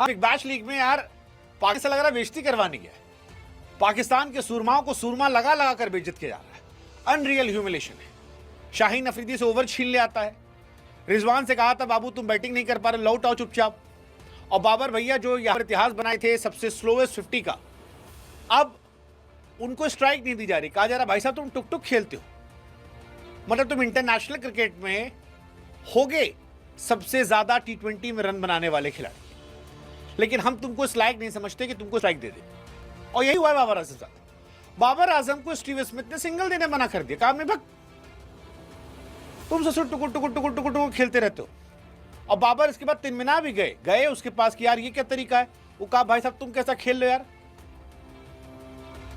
Big bash league में यार पाकिस्तान लग रहा है बेइज्जती करवानी है। पाकिस्तान के सूरमाओं को सूरमा लगा लगा कर बेइज्जत किया जा रहा है। अनरियल ह्यूमिलेशन है। शाहीन अफरीदी से ओवर छीन ले आता है। रिजवान से कहा था बाबू तुम बैटिंग नहीं कर पा रहे, लौट आओ चुपचाप। और बाबर भैया जो यहाँ इतिहास बनाए थे सबसे स्लोएस्ट 50 का, अब उनको स्ट्राइक नहीं दी जा रही। कहा जा रहा भाई साहब तुम टुक टुक खेलते हो, मतलब तुम इंटरनेशनल क्रिकेट में होगे सबसे ज्यादा T20 में रन बनाने वाले खिलाड़ी, लेकिन हम तुमको इस लायक नहीं समझते कि तुमको स्ट्राइक दे दे। और यही हुआ है बाबर आजम साथ। बाबर आजम को स्टीव स्मिथ ने सिंगल देने मना कर दिया। काम में भग तुम ससुर टुकुर टुकुर टुकुर टुकुर टुकुर खेलते रहते हो। और बाबर इसके बाद तिनमिना भी गए उसके पास कि यार ये क्या तरीका है। वो कहा भाई साहब तुम कैसा खेल लो यार,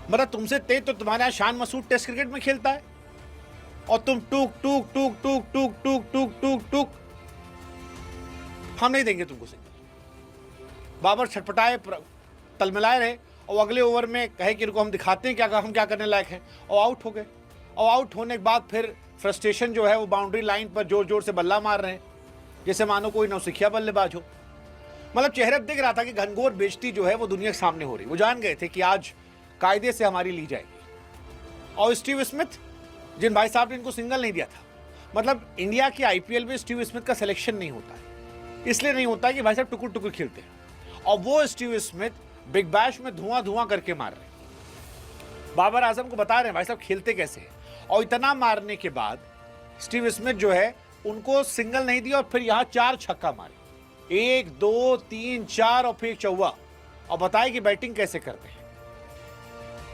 मतलब तुमसे तेज तो तुम्हारे यहाँ शान मसूद टेस्ट क्रिकेट में खेलता है और तुम टूक टूक टूक टूक टूक टूक टूक टूक टूक, हम नहीं देंगे तुमको सिंगल। बाबर छटपटाए तलमिलाए रहे और अगले ओवर में कहे कि रुको हम दिखाते हैं क्या हम क्या करने लायक हैं, और आउट हो गए। और आउट होने के बाद फिर फ्रस्ट्रेशन जो है वो बाउंड्री लाइन पर जोर जोर से बल्ला मार रहे हैं जैसे मानो कोई नौसिखिया बल्लेबाज हो। मतलब चेहरे दिख रहा था कि घनघोर बेइज्जती जो है वो दुनिया के सामने हो रही। वो जान गए थे कि आज कायदे से हमारी ली जाएगी। और स्टीव स्मिथ जिन भाई साहब ने इनको सिंगल नहीं दिया था, मतलब इंडिया की आईपीएल में स्टीव स्मिथ का सिलेक्शन नहीं होता है, इसलिए नहीं होता है कि भाई साहब टुकुर टुकुर खेलते हैं। और वो स्टीव स्मिथ बिग बैश में धुआं धुआं करके मार रहे हैं। बाबर आजम को बता रहे हैं भाई साहब खेलते कैसे हैं। और इतना मारने के बाद स्टीव स्मिथ जो है उनको सिंगल नहीं दिया और फिर यहां 4 छक्का मारे, 1 2 3 4 और फिर एक चौवा, और बताए कि बैटिंग कैसे करते हैं।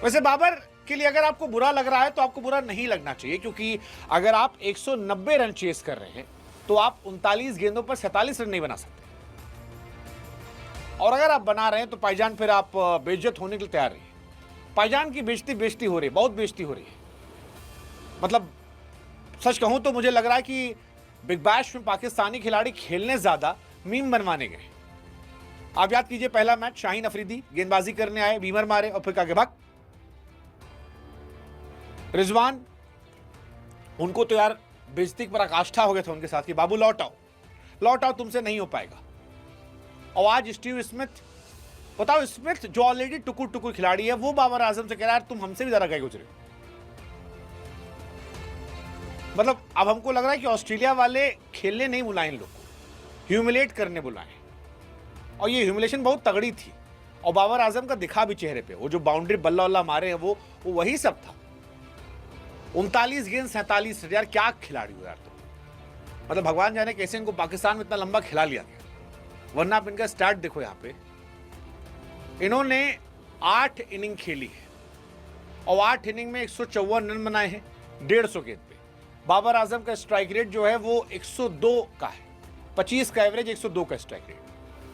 वैसे बाबर के लिए अगर आपको बुरा लग रहा है तो आपको बुरा नहीं लगना चाहिए, क्योंकि अगर आप 190 रन चेस कर रहे हैं तो आप 39 गेंदों पर 47 रन नहीं बना सकते। और अगर आप बना रहे हैं तो भाईजान फिर आप बेइज्जत होने के लिए तैयार रहिए। भाईजान की बेइज्जती हो रही है, बहुत बेइज्जती हो रही है। मतलब सच कहूं तो मुझे लग रहा है कि बिग बैश में पाकिस्तानी खिलाड़ी खेलने ज्यादा मीम बनवाने गए। आप याद कीजिए पहला मैच शाहीन अफरीदी गेंदबाजी करने आए, बीमर मारे और फिर आगे भाग। रिजवान उनको तो यार बेइज्जती पर आकाष्ठा हो गया था उनके साथ कि बाबू लौट आओ तुमसे नहीं हो पाएगा। और आज स्टीव स्मिथ, बताओ स्मिथ जो ऑलरेडी टुकुर टुकुर खिलाड़ी है वो बाबर आजम से कह रहा है तुम हमसे भी ज्यादा गए गुजरे। मतलब अब हमको लग रहा है कि ऑस्ट्रेलिया वाले खेलने नहीं बुलाए इन लोग को, ह्यूमिलेट करने बुलाए। और ये ह्यूमिलेशन बहुत तगड़ी थी और बाबर आजम का दिखा भी चेहरे पे। वो जो बाउंड्री बल्ला वल्ला मारे हैं वो वही सब था। 39 गेंद 47 रन, यार क्या खिलाड़ी हो यार तुम। मतलब भगवान जाने कैसे इनको पाकिस्तान में इतना लंबा खिला लिया गया। वरना आप इनका स्टार्ट देखो, यहाँ पे इन्होंने 8 इनिंग खेली है और 8 इनिंग में 154 रन बनाए हैं 150 गेंद पे। बाबर आजम का स्ट्राइक रेट जो है वो 102 का है, 25 का एवरेज, 102 का स्ट्राइक रेट।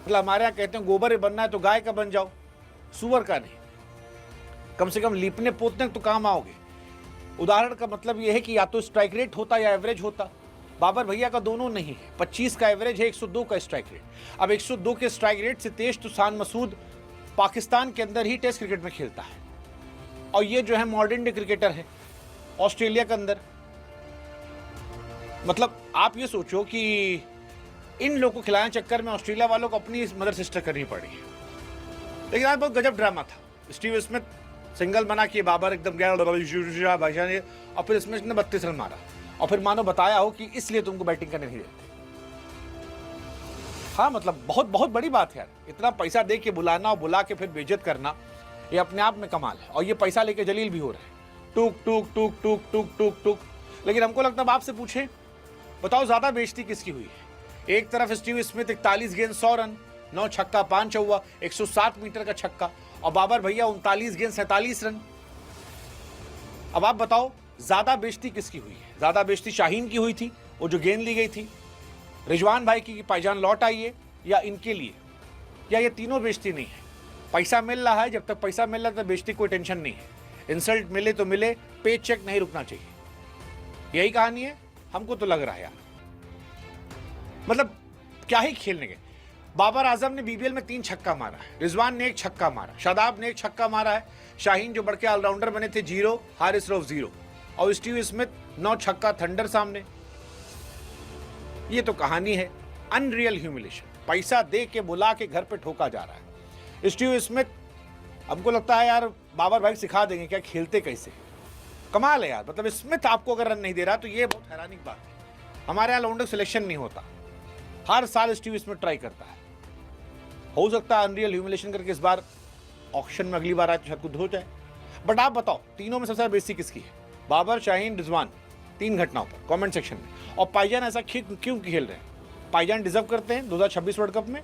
मतलब हमारे यहाँ कहते हैं गोबर बनना है तो गाय का बन जाओ, सुअर का नहीं। कम से कम लीपने पोतने तो काम आओगे। उदाहरण का मतलब यह है कि या तो स्ट्राइक रेट होता या एवरेज होता। बाबर भैया का दोनों नहीं है, 25 का एवरेज है, 102 का स्ट्राइक रेट। अब 102 के स्ट्राइक रेट से तेज तो शान मसूद पाकिस्तान के अंदर ही टेस्ट क्रिकेट में खेलता है, और ये जो है मॉडर्न डे क्रिकेटर है ऑस्ट्रेलिया के अंदर। मतलब आप ये सोचो कि इन लोगों को खिलाने चक्कर में ऑस्ट्रेलिया वालों को अपनी मदर सिस्टर करनी पड़ी है। लेकिन आज बहुत गजब ड्रामा था। स्टीव स्मिथ सिंगल बना किए, बाबर एकदम गया भाईजान ने, और फिर स्मिथ ने 32 रन मारा और फिर मानो बताया हो कि इसलिए तुमको बैटिंग करने नहीं देते। हाँ मतलब बहुत बहुत बड़ी बात है यार। इतना पैसा दे के बुलाना और बुला के फिर बेइज्जत करना, ये अपने आप में कमाल है। और ये पैसा लेके जलील भी हो रहे हैं, टूक टूक टूक टूक टूक टूक टूक। लेकिन हमको लगता है आपसे पूछे, बताओ ज्यादा बेइज्जती किसकी हुई है। एक तरफ स्टीव स्मिथ 41 गेंद 100 रन, 9 छक्का 5 चौवा, 107 मीटर का छक्का, और बाबर भैया 39 गेंद 47 रन। अब आप बताओ ज्यादा बेइज्जती किसकी हुई है। ज्यादा बेइज्जती शाहीन की हुई थी, वो जो गेंद ली गई थी, रिजवान भाई की पाईजान लौट आई है, या इनके लिए, या ये तीनों बेइज्जती नहीं है। पैसा मिल रहा है, जब तक पैसा मिल रहा है तो बेइज्जती कोई टेंशन नहीं है। इंसल्ट मिले तो मिले, पे चेक नहीं रुकना चाहिए। यही कहानी है, हमको तो लग रहा है यार। मतलब क्या ही खेलने गए। बाबर आजम ने बीबीएल में 3 छक्का मारा है, रिजवान ने 1 छक्का मारा, शादाब ने 1 छक्का मारा है, शाहीन जो बढ़ के ऑलराउंडर बने थे 0, हारिस रऊफ 0, और स्टीव स्मिथ 9 छक्का थंडर सामने। ये तो कहानी है, अनरियल ह्यूमिलेशन। पैसा दे के बुला के घर पे ठोका जा रहा है। स्टीव स्मिथ, हमको लगता है यार बाबर भाई सिखा देंगे क्या खेलते कैसे। कमाल है यार, मतलब स्मिथ आपको अगर रन नहीं दे रहा तो ये बहुत हैरानी की बात है। हमारे यहाँ लौंडे सिलेक्शन नहीं होता, हर साल स्टीव स्मिथ ट्राई करता है। हो सकता है अनरियल ह्यूमिलेशन करके इस बार ऑक्शन में अगली बार आए तो शायद कुछ हो जाए। बट आप बताओ तीनों में सबसे ज्यादा बेइज्जती किसकी है? बाबर, शाहीन, रिजवान, 3 घटनाओं पर कमेंट सेक्शन में। और पाईजान ऐसा क्यों खेल रहे हैं? पाईजान डिजर्व करते हैं 2026 वर्ल्ड कप में।